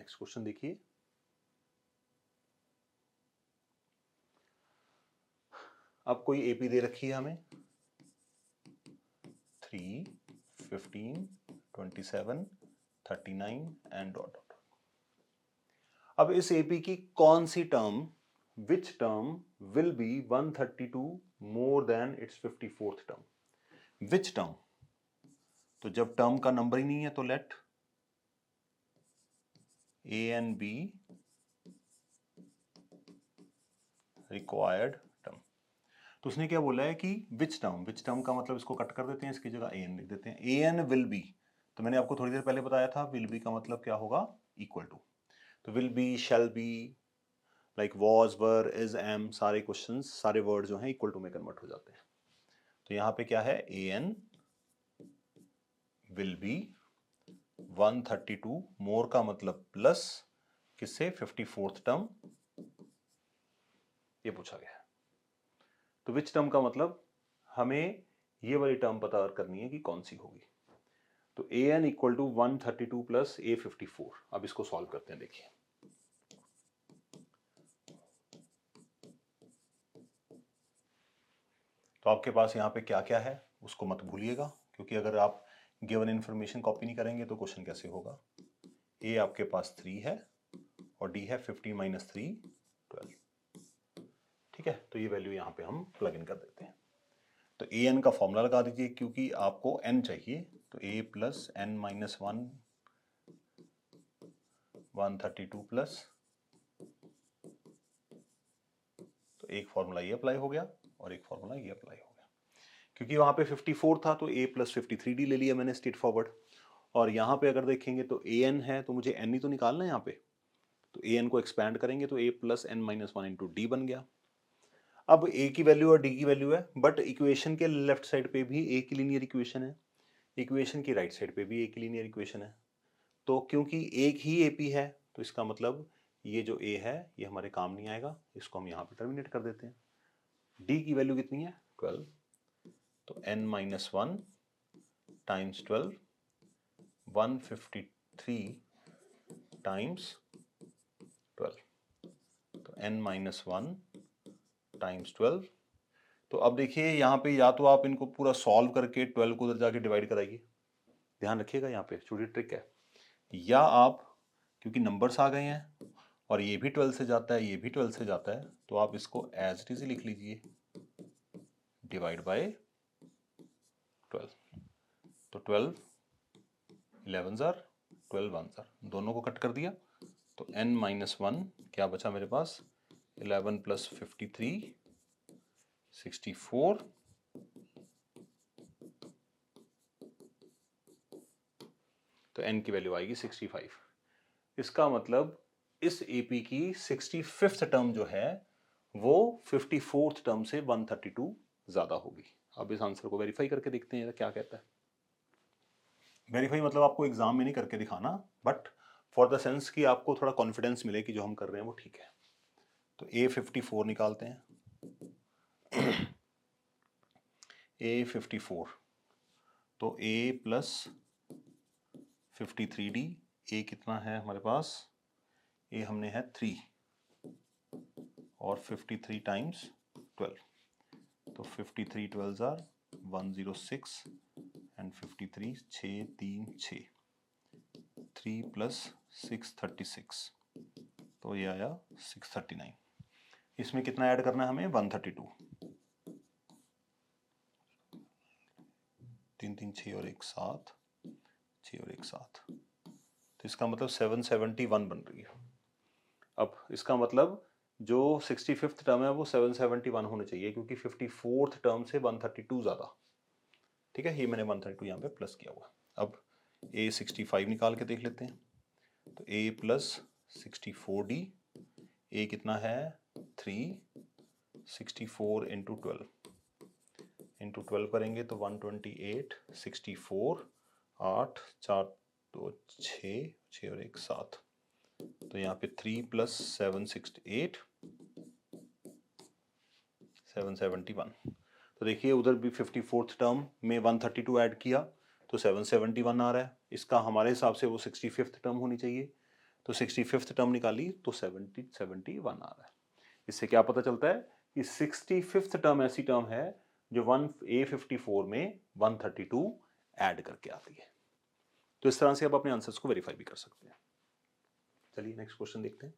Next question देखिए, अब कोई एपी दे रखी है हमें 3, 15, 27, 39 एंड डॉट डॉट। अब इस एपी की कौन सी term, which term will be 132 more than it's 54th term, which term. तो जब टर्म का नंबर ही नहीं है तो let A and B required term. तो उसने क्या बोला है कि विच टर्म, विच टर्म का मतलब इसको कट कर देते हैं, इसकी जगह ए एन लिख देते हैं। ए एन विल बी, तो मैंने आपको थोड़ी देर पहले बताया था विल बी का मतलब क्या होगा, इक्वल टू। तो will be, shall be, like was, were, is, am, सारे क्वेश्चंस, सारे वर्ड जो हैं इक्वल टू में कन्वर्ट हो जाते हैं। तो यहाँ पे क्या है, ए एन विल बी 132 मोर का मतलब प्लस किससे, 54th टर्म, ये पूछा गया है। तो विच टर्म का मतलब हमें ये वाली टर्म पता करनी है कि कौन सी होगी। तो A N equal to 132 plus ए 54। अब इसको सॉल्व करते हैं, देखिए। तो आपके पास यहाँ पे क्या क्या है उसको मत भूलिएगा, क्योंकि अगर आप गिवन इन्फॉर्मेशन कॉपी नहीं करेंगे तो क्वेश्चन कैसे होगा। ए आपके पास 3 है और डी है 15 माइनस 3 12। ठीक है, तो ये वैल्यू यहाँ पे हम प्लग इन कर देते हैं। तो ए एन का फॉर्मूला लगा दीजिए, क्योंकि आपको एन चाहिए, तो ए प्लस एन माइनस 1 132 प्लस, तो एक फॉर्मूला ये अप्लाई हो गया और एक फॉर्मूला ये अप्लाई हो गया। क्योंकि वहां पे 54 था तो a प्लस 53d ले लिया मैंने स्ट्रेट फॉरवर्ड। और यहाँ पे अगर देखेंगे तो ए एन है, तो मुझे एन ही तो निकालना है यहाँ पे। तो ए एन को एक्सपैंड करेंगे तो a plus n minus 1 into d बन गया। अब a की वैल्यू और d की वैल्यू है, बट इक्वेशन के लेफ्ट साइड पे भी a की लीनियर इक्वेशन है, इक्वेशन की राइट साइड पे भी a की लीनियर इक्वेशन है। तो क्योंकि एक ही AP है तो इसका मतलब ये जो a है ये हमारे काम नहीं आएगा, इसको हम यहाँ पे टर्मिनेट कर देते हैं। d की वैल्यू कितनी है, 12, तो n माइनस 1 टाइम्स 12 153 टाइम्स 12, तो n माइनस 1 टाइम्स 12। तो अब देखिए यहाँ पे या तो आप इनको पूरा सॉल्व करके 12 को उधर जाके डिवाइड कराइए, ध्यान रखिएगा यहाँ पे छोटी ट्रिक है। या आप, क्योंकि नंबर्स आ गए हैं और ये भी 12 से जाता है, ये भी 12 से जाता है, तो आप इसको एज इट इज लिख लीजिए, डिवाइड बाय 12। तो 12 11 जार 12 1 जार, दोनों को कट कर दिया, तो n माइनस 1 क्या बचा मेरे पास, 11 प्लस 53 64, तो n की वैल्यू आएगी 65। इसका मतलब इस AP की 65th टर्म जो है वो 54th टर्म से 132 ज्यादा होगी। अब इस आंसर को वेरीफाई करके देखते हैं क्या कहता है। वेरीफाई मतलब आपको एग्जाम में नहीं करके दिखाना, बट फॉर द सेंस कि आपको थोड़ा कॉन्फिडेंस मिले कि जो हम कर रहे हैं वो ठीक है। तो A54 निकालते हैं। A54, तो A प्लस 53D, A कितना है हमारे पास, A हमने है 3 और 53 टाइम्स 12, तो 53 12 आर 106 एंड 53 6 3 6, 3 प्लस 636, तो ये आया 639। इसमें कितना ऐड करना है हमें, 132, 3 3 6 और 1 7, 6 और 1 7, तो इसका मतलब 771 बन रही है। अब इसका मतलब जो 65th टर्म है वो 771 होनी चाहिए, क्योंकि 54th टर्म से 132 ज़्यादा। ठीक है, ये मैंने 132 यहाँ पे प्लस किया हुआ। अब A65 निकाल के देख लेते हैं। तो A प्लस 64D, A कितना है 3, 64 इंटू 12 करेंगे तो 128, 64, 8 4 2 6, 6 और 1 7, तो यहाँ पे 3 प्लस 768 771। तो देखिए उधर भी 54th टर्म में 132 ऐड किया तो 771 आ रहा है। इसका हमारे हिसाब से वो 65th टर्म होनी चाहिए। तो 65th टर्म निकाली तो 71 आ रहा है। इससे क्या पता चलता है कि 65th टर्म ऐसी टर्म है जो A54 में 132 ऐड करके आती है। तो इस तरह से आप अपने आंसर्स को वेरीफाई भी कर सकते हैं। चलिए नेक्स्ट क्वेश्चन देखते हैं।